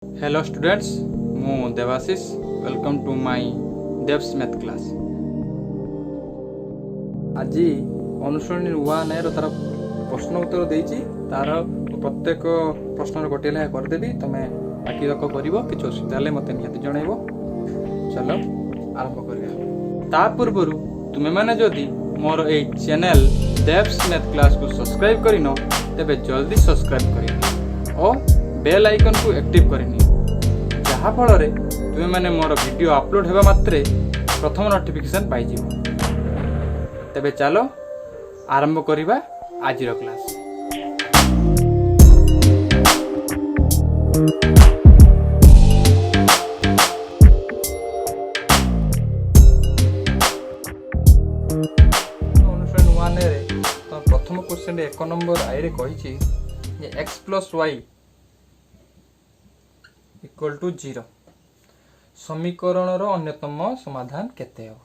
Hello students मु Devashish welcome to my Dev's math class. आज अनुसरणी वन एर तार प्रश्न उत्तर देइछि तार प्रत्येक प्रश्न गोटे लेखा करदेवी तुमे बाकी तक कर कि असुविधा हेल्ले मत निहाती जनइब। चलो आरंभ करिया। ता पूर्व तुमे माने जदि मोर ए चैनल देव्स मैथ क्लास को सब्सक्राइब करिनो तेबे जल्दी सब्सक्राइब करियो और बेल आइकन को एक्टिव करनी जहा फल तुम मैंने मोर वीडियो अपलोड होगा मात्रे प्रथम नोटिफिकेशन पाई। तेबे चलो आरंभ करिबा आज क्लास। अनुसरण वन तो प्रथम क्वेश्चन 1 नंबर आई रे कही x plus y equal to 0 समीकरण अन्यतम समाधान केते हो।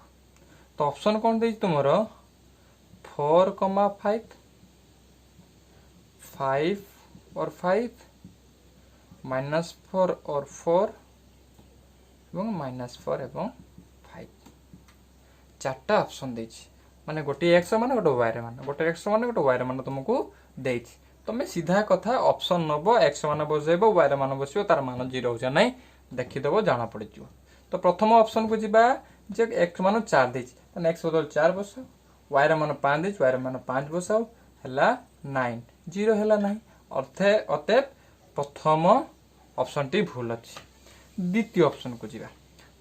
तो ऑप्शन कौन दे तुमर 4, 5 5 और 5 -4 और 4 एवं -4 एवं 5 चार्टा ऑप्शन दे माने गोटे एक्स मान गोटे वाई मान गोटे एक्स मान गोटे वाई मान तुमको दे तुम्हें सीधा कथा ऑप्शन नब एक्स मान बसैब वाई मान बस तार मान 0 हो ना देखीदेव जना पड़। तो प्रथम ऑप्शन को जीवा जे एक्स मान 4 दे एक्स बदल 4 बसाओ वाई मान 5 दे वाई मान 5 बसाओ है 9 0 है ना अतएव प्रथम ऑप्शन टी भूल अच्छी। द्वितीय ऑप्शन को जीवा।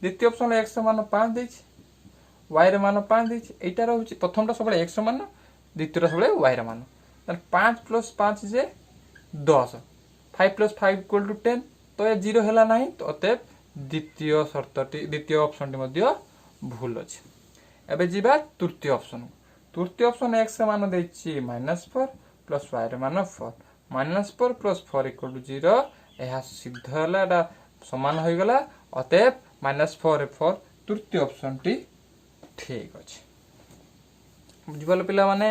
द्वितीय ऑप्शन एक्स मान 5 दे वाई मान 5 दे यहाँ रोचे प्रथम सब एक्स मान द्वितीय सब वाई मान 5 + 5 जे 10 5 + 5 = 10 तो ये 0 है ना तो अतएव द्वितीय शर्तटी द्वितीय ऑप्शन टी भूल अच्छे। एबे जीवा तृतीय ऑप्शन। तृतीय ऑप्शन एक्स मान देछि -4 + y मान 4 -4 + 4 = 0 यह सिद्ध है समान हो गला अतएव -4 4 तृतीय ऑप्शन टी ठीक अच्छे। बुझिपाल पिला माने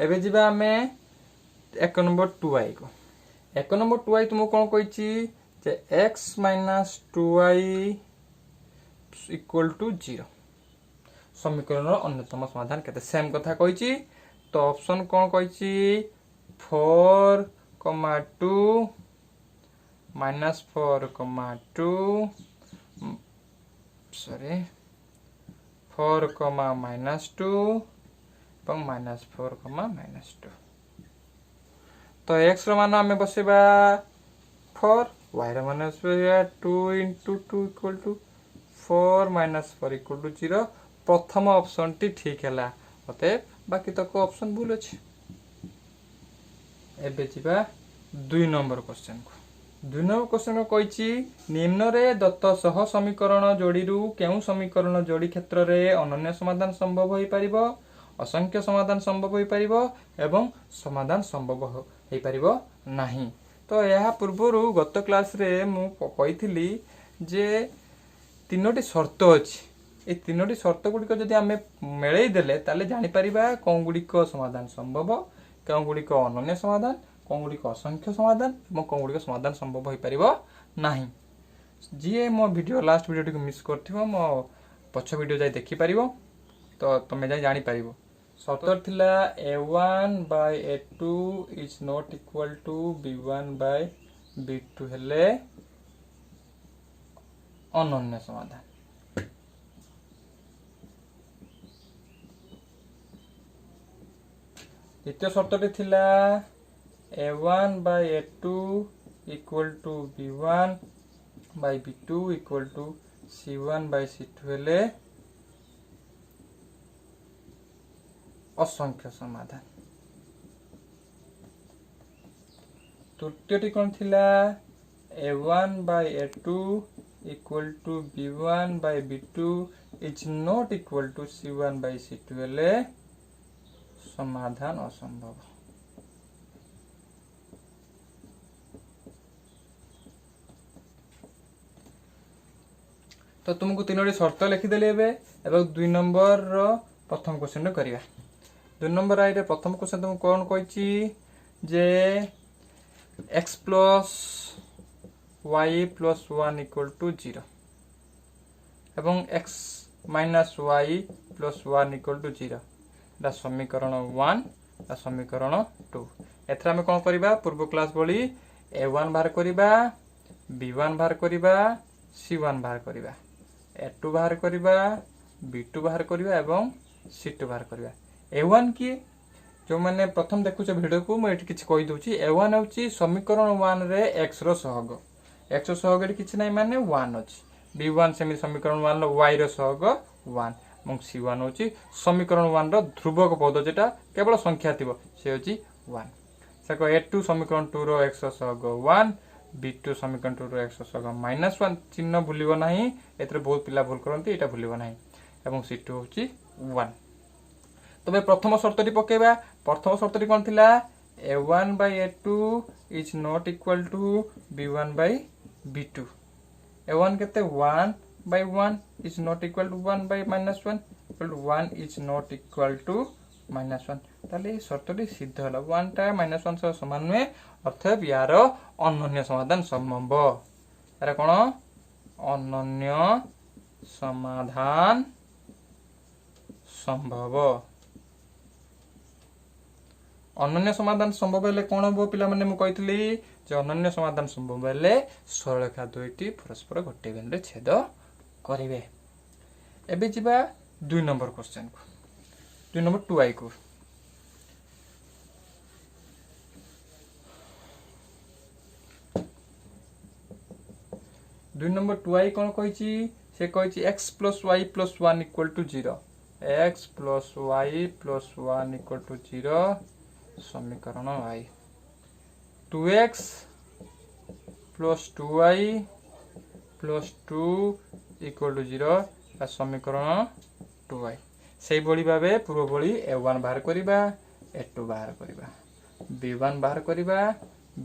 एबे जीवा हमें 1 नंबर 2i को 1 नंबर 2i तुमको कौन कही x - 2i = 0 समीकरण अन्यतम समाधान केते सेम कथा कही। तो ऑप्शन कौन कही 4, 2 -4, 2 सॉरी 4, -2 -4, -2 तो x मान आम बसवा 4 y मान 2 × 2 = 4 -4 = 0 प्रथम ऑप्शन टी ठीक है अतएव बाकी तक ऑप्शन भूल अच्छे। एबे जीवा 2 नंबर क्वेश्चन को 2 नंबर क्वेश्चन को कही निम्न रे दत्त सह समीकरण जोड़ी केउ समीकरण जोड़ी क्षेत्र रे अनन्य समाधान संभव हो पारिबो असंख्य समाधान संभव हो पारिबो एवं समाधान संभव हो पारिबो नाही। तो यह पूर्वर गत क्लास रे मु कही जे 3टी शर्त अच्छी ये 3टी शर्त गुड़िक जदि आम मेलई देले ताले जानि परिबा कौन गुड़िक समाधान संभव कौन गुड़िक अनन्य समाधान कौन गुड़िक असंख्य समाधान और कौन गुड़िक समाधान संभव हो पारिबो नाही। जी मो वीडियो लास्ट वीडियो टी मिस करथिबो मो पछ वीडियो जाई देखि परिबो तो तमे जाई जानि परिबो। शर्त थिला a1/a2 is not equal to b1/b2 हेले अनन्य समाधान। द्वितीय शर्तटी थिला a1/a2 = b1/b2 = c1/c2 हेले असंख्य समाधान। तृतीयटी कौन थिला a1/a2 = b1/b2 is not equal to c1/c2 हेले समाधान असंभव। तो तुमको 3टी शर्त लिखिदेली एवं 2 नंबर प्रथम क्वेश्चन करिया। 2 नंबर आई रे प्रथम क्वेश्चन तुमको कौन कही जे x plus y plus 1 equal to 0 एवं x minus y plus 1 equal to 0 दा समीकरण 1 समीकरण 2 एथरा हम कोन करबा पूर्व क्लास बली a1 बाहर करबा b1 बाहर करबा c1 बाहर करबा a2 बाहर करबा b2 बाहर करबा एवं c2 बाहर करबा a1 की जो माने प्रथम देखुछ वीडियो को मैं एठी किछ कहि दउची a1 होची समीकरण 1 रे x रो सहग x रो सहग रे किछ नै माने 1 अछि b1 सेमी समीकरण 1 रो y रो सहग 1 এবং c1 होची समीकरण 1 रो ध्रुवक पद जेटा केवल संख्या थिबो से होची 1 सको a2 समीकरण 2 रो x रो सहग 1 b2 समीकरण 2 रो x रो सहग -1 चिन्ह भूलिबो नाही एतरे बहुत पिला भूल करंती एटा भूलिबो नाही एवं c2 होची 1 तबे प्रथम शर्तटी पकेबा प्रथम शर्तटी कोन थिला a1 by a2 is not equal to b1 by b2 a1 केते 1 by 1 is not equal to 1 by -1 equal to 1 is not equal to -1 ताले शर्तटी सिद्ध होला 1 टा -1 सह समान नुहे अर्थात यार अनन्य समाधान संभव यार कोन अनन्य समाधान संभव अनन्य समाधान संभव हेले कोन हो पिला माने मु कहितली जे अनन्य समाधान संभव हेले सरलरेखा दुईटी परस्पर गोटे बिंदु छेद करिवे एबे जिबा 2 नंबर क्वेश्चन को 2 नंबर 2i को दुई नंबर 2i कोन कहिची से कहिची x + y + 1 = 0 x + y + 1 = 0 समीकरण y 2x + 2y + 2 = 0 समीकरण 2y से बड़ी भाबे पूर्व बड़ी a1 बाहर करिबा a2 बाहर करिबा b1 बाहर करिबा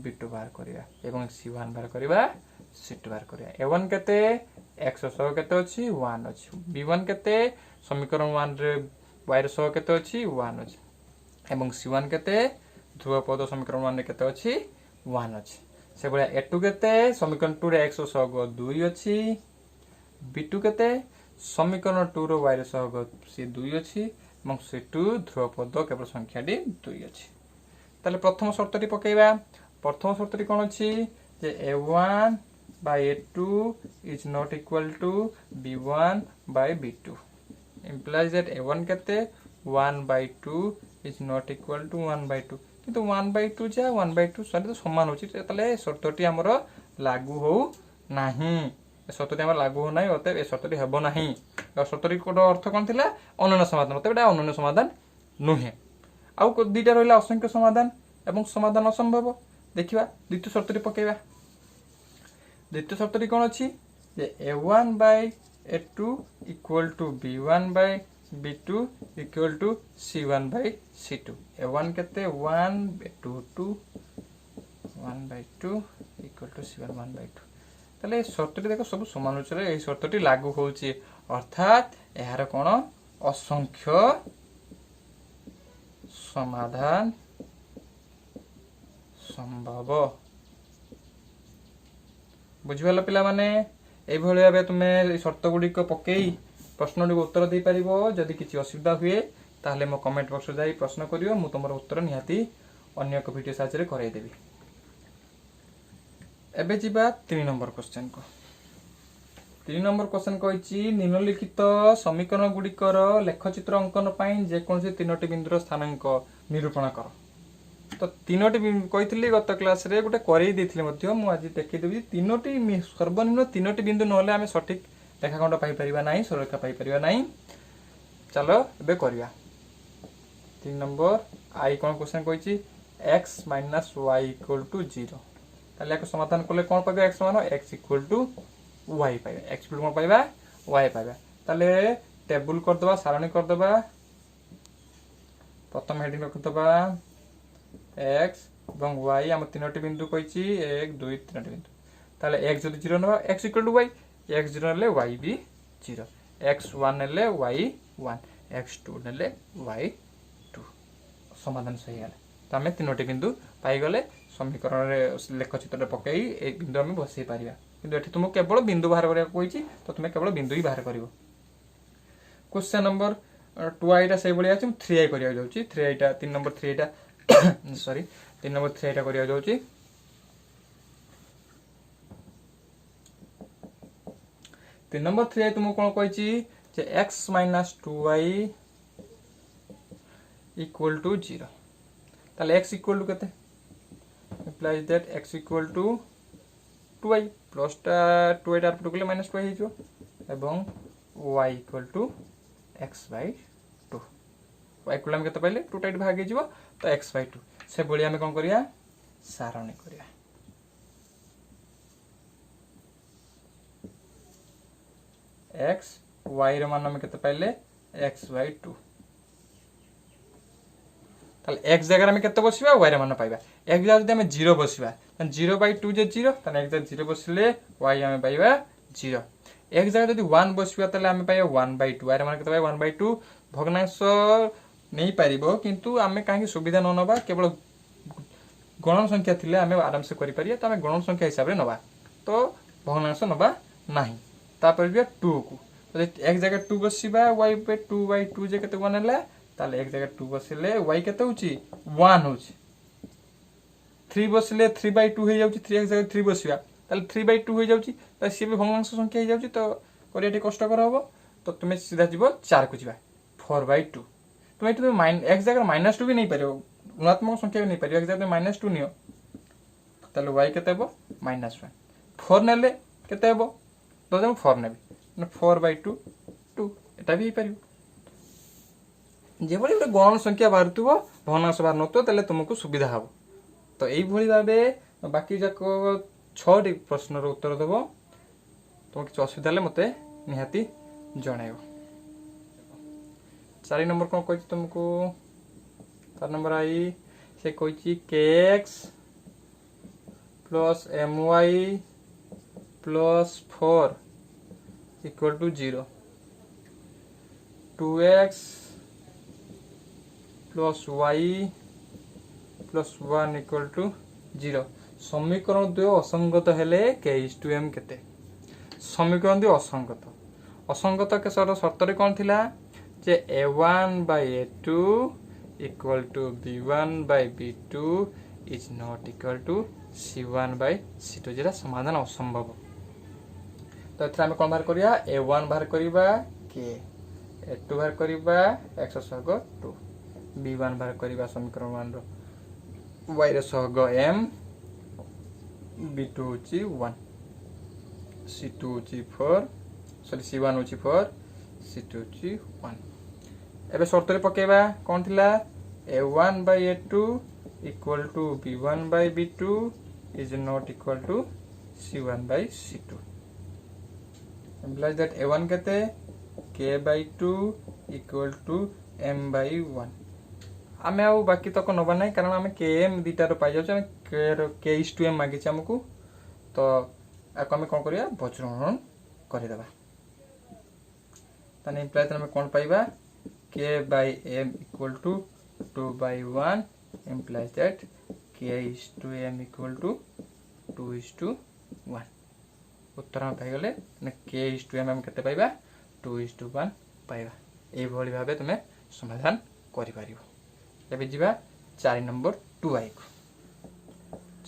b2 बाहर करिबा एवं c1 बाहर करिबा c2 बाहर करिबा a1 केते x सह केते अछि 1 अछि b1 केते समीकरण 1 रे y रे सह केते अछि 1 अछि एवं c1 केते ध्रुव पद समीकरण 1 रे केते अछि 1 अछि से बळा a2 केते समीकरण 2 रे x सह 2 अछि b2 केते समीकरण 2 रो y रे सह से 2 अछि एवं c2 ध्रुव पद केवल संख्याटी 2 अछि ताले प्रथम शर्तटी पकेइबा प्रथम शर्तटी कोन अछि जे a1 by a2 is not equal to b1 by b2 implies that a1 केते 1 by 2 is not equal to 1 by 2 किंतु 1 by 2 जा 1 by 2 सरी तो समान होची ताले शर्तटी हमरो लागू हो नाही शर्तटी हमर लागू हो नाही अतः ए शर्तटी हेबो नाही शर्तटी को अर्थ कोन थिला अनन्य समाधान अतः एटा अनन्य समाधान नुहे आउ दुईटा रहला असंख्य समाधान एवं समाधान असंभव देखिबा द्वितीय शर्तटी पकेइबा द्वितीय शर्तटी कोन अछि जे a1 by a2 equal to b1 by b2 equal to c1 by c2 a1 केते 1 b2 2 1 by 2 equal to c1 1 by 2 तले शर्तटी देखो सब समान होचरे एही शर्तटी लागू होउची अर्थात एहार कोन असंख्य समाधान संभव बुझिवाला पिला माने एई भली भाबे तुमे शर्त गुडी को पकेई प्रश्न को उत्तर दे परिबो जदि किछि असुविधा हुए ताहले मो कमेंट बॉक्स जाई प्रश्न करियो मु तमरो उत्तर निहाती अन्य एक वीडियो साहाय्य कराई देबी एबे जिबा 3 नंबर क्वेश्चन को 3 नंबर क्वेश्चन कहिछि निम्नलिखित समीकरण गुडी कर लेखचित्र अंकन पई जे कोनसे तीनोटी बिंदुर स्थानांक निरूपण कर तो तीनोटी कहितली गत क्लास रे गोटे करेई देथिले मध्ये मु आज देखि देबी तीनोटी सर्वनिम्न तीनोटी बिंदु नहले हम सठिक रेखाखंड पाई परिबा नाही सरलरेखा पाई परिबा नाही चलो एबे करिया 3 नंबर आई कोन क्वेश्चन कहिछि x - y = 0 ताले को समाधान करले कोन पाबे x मान x = y पाबे x कोन पाइबा y पाबे ताले टेबल कर दबा सारणी कर दबा प्रथम हेडिंग रख दबा x এবং y हम तीनोटी बिंदु कहिछि 1 2 3 बिंदु ताले x जदि 0 न x = y x 0 ले y भी 0 x 1 ले y 1 x 2 ले y 2 समाधान सही है तो हमें तीनोटी बिंदु पाई गले समीकरण रे लेखचित्र पकई ए बिंदु आम बसई पार कि ये तुमको केवल बिंदु बाहर करने को तो तुम केवल बिंदु ही बाहर कर। क्वेश्चन नंबर 2i से भाई अच्छे 3i करा जाऊँगी 3i 3 number 3i sorry 3 number 3i करा जाऊँगी 3 नंबर 3i तुमको कौन कही x minus 2i equal to 0 ताले x इक्वल टू केते implies that x equal to 2i plus टा 2i टार पटो माइनस 2i हो एवं y equal to x by 2 y इक्वल हम केते पाइले 2 टाइट भाग हो तो x बाय 2 से बळी हम कोन करिया सारणी करिया x y रे मान हम केते पाइले x बाय 2 ताले x जगह में केते बसिबा y रे मान पाइबा x जगह जदि हम 0 बसिबा 0 बाय 2 जे 0 ताले x जगह 0 बसिले y हम पाइबा 0 एक जगह जब 1 बसिबा ताले आमे पाइबा 1 बाय 2 आरे मान केते पाइबा 1 बाय 2 भग्नांश नहीं पारिबो किंतु आमे काहे सुविधा न नबा केवल गणन संख्या थिले आमे आराम से करि परिया त आमे गणन संख्या हिसाब रे नबा तो भग्नांश नबा नाही ता पर भी 2 को तो एक जगह 2 बसिबा y पे 2 बाय 2 जे केते 1 हला ताले एक जगह 2 बसिले y केते होची 1 होची 3 बसिले 3 बाय 2 हे जाउची 3 एक जगह 3 बसिबा ताले 3 बाय 2 हो जाउची त सी भी भग्नांश संख्या हो जाउची तो करिया टे कष्टकर हबो तो तुमे सीधा जीवो 4 को जीवा 4 बाय 2 तुमे तो एक जगह -2 भी नहीं पारियो ऋणात्मक संख्या भी नहीं पारियो एक जगह -2 नियो ताले y केते हबो -1 4 नेले केते हबो तो जम 4 नेबी 4 बाय 2 2 एटा भी पारियो जे भली एक गणन संख्या बारतुबो भग्नांश बार नतो ताले तुमको सुविधा हबो तो एई भली भाबे बाकी जाको 6 प्रश्न उत्तर देव तुम किसी असुविधा हेल्ले मत निहाती जन 4 नंबर कौन कही तुमको 4 नंबर आई से कही kx plus my plus 4 equal to 0 2x plus y plus 1 equal to 0 समीकरण 2 असंगत हेले k/m केते समीकरण 2 असंगत के शर्त रे कोन थिला जे a1 by a2 equal to b1 by b2 is not equal to c1 by c2 जेरा समाधान असंभव तो एथरा हम कोन बाहर करिया a1 बाहर करिबा k a2 बाहर करिबा x सग 2 b1 बाहर करिबा समीकरण 1 रो y रे सग m b2 होची 1 c2 होची 4 सॉरी c1 होची 4 c2 होची 1 एबे शर्त रे पकेबा कोन थिला a1 by a2 equal to b1 by b2 is not equal to c1 by c2 implies that a1 केते k by 2 equal to m by 1 आमे आ बाकी तक नबा नै कारण आमे km दीटा रो पाइ जाउ k/m मागी छ हमकु तो आको आमे कोन करिया वज्रहरण करि देबा तने इम्प्लाय तने कोन पाइबा k by m equal to 2 by 1 implies that k/m equal to 2:1 उत्तर हम पाइ गले ने k/m हम केते पाइबा 2:1 पाइबा ए भली भाबे तमे समाधान करि पारिबो एबे जिबा 4 नंबर 2i को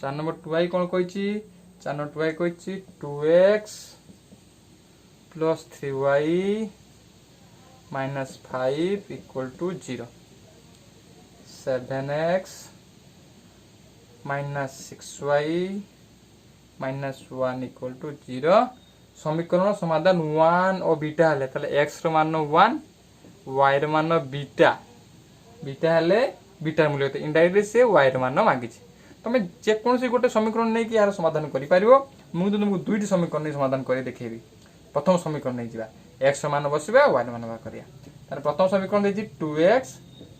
4 नंबर 2i कोन कहिची 4 नंबर 2i कहिची 2x plus 3y minus 5 equal to 0 7x minus 6y minus 1 equal to 0 समीकरण समाधान 1 और बीटा हेले ताले x रो मान 1 y रो मान बीटा बीटा हेले बीटा मूल्य तो इनडायरेक्टली से y रो मान मांगी छी तमे जे कोनसी गोटे समीकरण नै कि यार समाधान करि पारिबो मु तो तुमको दुईटी समीकरण नै समाधान करि देखेबी प्रथम समीकरण नै जिबा x रो मान बसिबा y रो मान बा करिया तार प्रथम समीकरण देछि 2x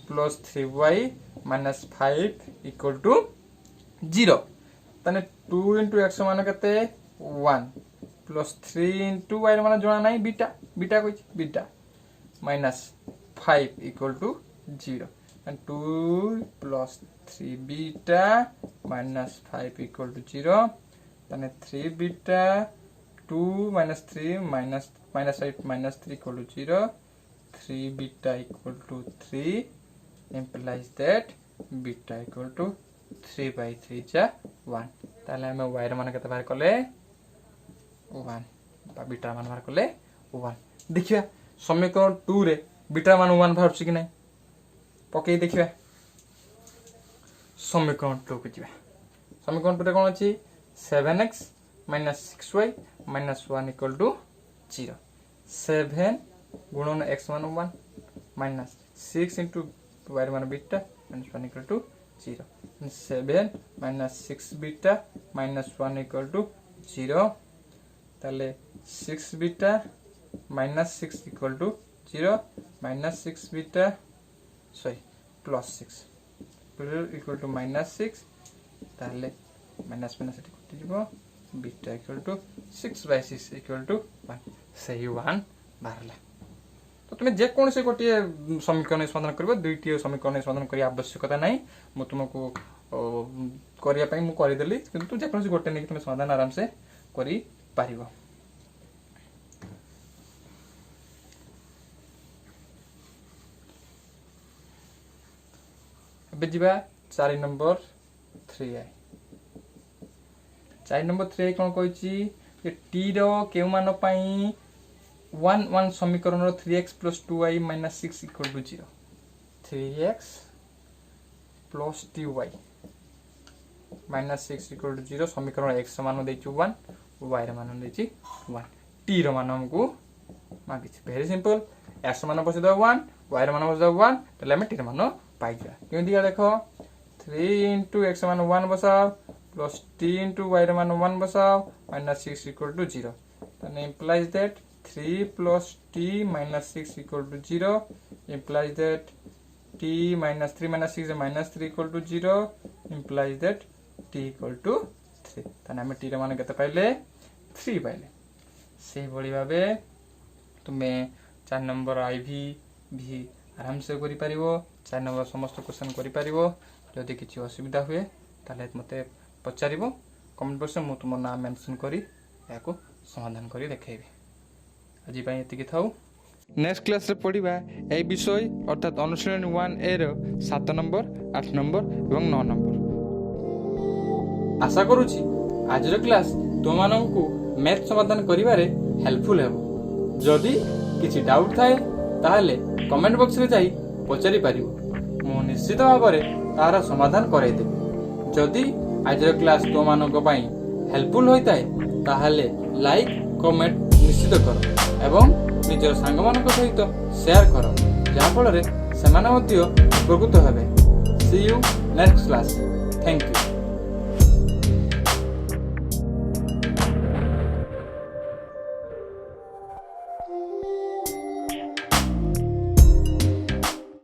plus 3y minus 5 equal to 0 तने 2 * x मान केते 1 प्लस 3 * y रो मान जणा नै बीटा बीटा कहि beta minus 5 equal to 0 and 2 plus 3 beta minus 5 equal to 0 ताने 3 beta 2 minus 3 minus 8 minus 3 equal to 0 3 beta equal to 3 implies that beta equal to 3 by 3 जा 1 ताले हमें y मान केते बाहर कले 1 बा बीटा मान बाहर कले 1 देखिया समीकरण 2 रे बीटा मान 1 बाहर छी कि नै पके देखिया समीकरण 2 को जिबा समीकरण 2 रे कोन अछि 7x minus 6y minus 1 equal to 0 7 गुणन x मान 1 minus 6 into y मान beta minus 1 equal to 0 7 minus 6 beta minus 1 equal to 0 ताले 6 beta minus 6 equal to 0 minus 6 beta plus 6 equal to minus 6 ताले minus minus कटि जीवो beta equal to 6 by 6 equal to 1 सही 1 बाहरला तो तुम जे कोन से गोटे समीकरण समाधान करबो दुईटी समीकरण समाधान करिया आवश्यकता नाही मु तुमको करिया पई मु करि देली किंतु जे कोन से गोटे नै तुम समाधान आराम से करि पारिबो अब जिबा 4 नंबर 3 4 नंबर 3 कोन कहछि जे t रो केउ मान पई 1 1 समीकरण रो 3x + 2y - 6 = 0 3x + 2y - 6 = 0 समीकरण x मान देछि 1 y रो मान देछि 1 t रो मान हमकु मागिछि वेरी सिंपल x मान बसे द 1 y रो मान बसे द 1 तले हम t रो मान पाइ जा केउ दिया देखो 3 * x मान 1 बसाओ plus t into y रो मान 1 बसाओ - 6 = 0 then implies that 3 plus t minus 6 equal to 0 implies that t minus 3 minus 6 minus 3 equal to 0 implies that t equal to 3 then हमें t रो मान केते पाइले 3 पाइले से बड़ी भाबे तुमे 4 नंबर iv भी आराम से करि परिबो 4 नंबर समस्त क्वेश्चन करि परिबो जदि किछि असुविधा हुए ताले मते पचारिबो कमेंट बॉक्स में मु तुम नाम मेंशन करी याको समाधान करी देखेबी আজি पई एतिकी थाउ नेक्स्ट क्लास रे पढिबा ए विषय अर्थात अनुशीलन 1 ए रो 7 नंबर 8 नंबर एवं 9 नंबर आशा करूची आजर क्लास तुमानंकु मैथ समाधान करिवारे हेल्पफुल हेबो जदी किछि डाउट थाए ताहले कमेंट बॉक्स रे जाई पचारि पारिबो मु निश्चित भाबरे तारा समाधान कराई देबी जदी आजर क्लास तुमानंक पई हेल्पफुल होइताए ताहले लाइक कमेंट निश्चित करो एवं निजर सांगमानक सहित शेयर करो जहा फल रे सेमाने मध्य उपकृत हेबे see you next class thank you.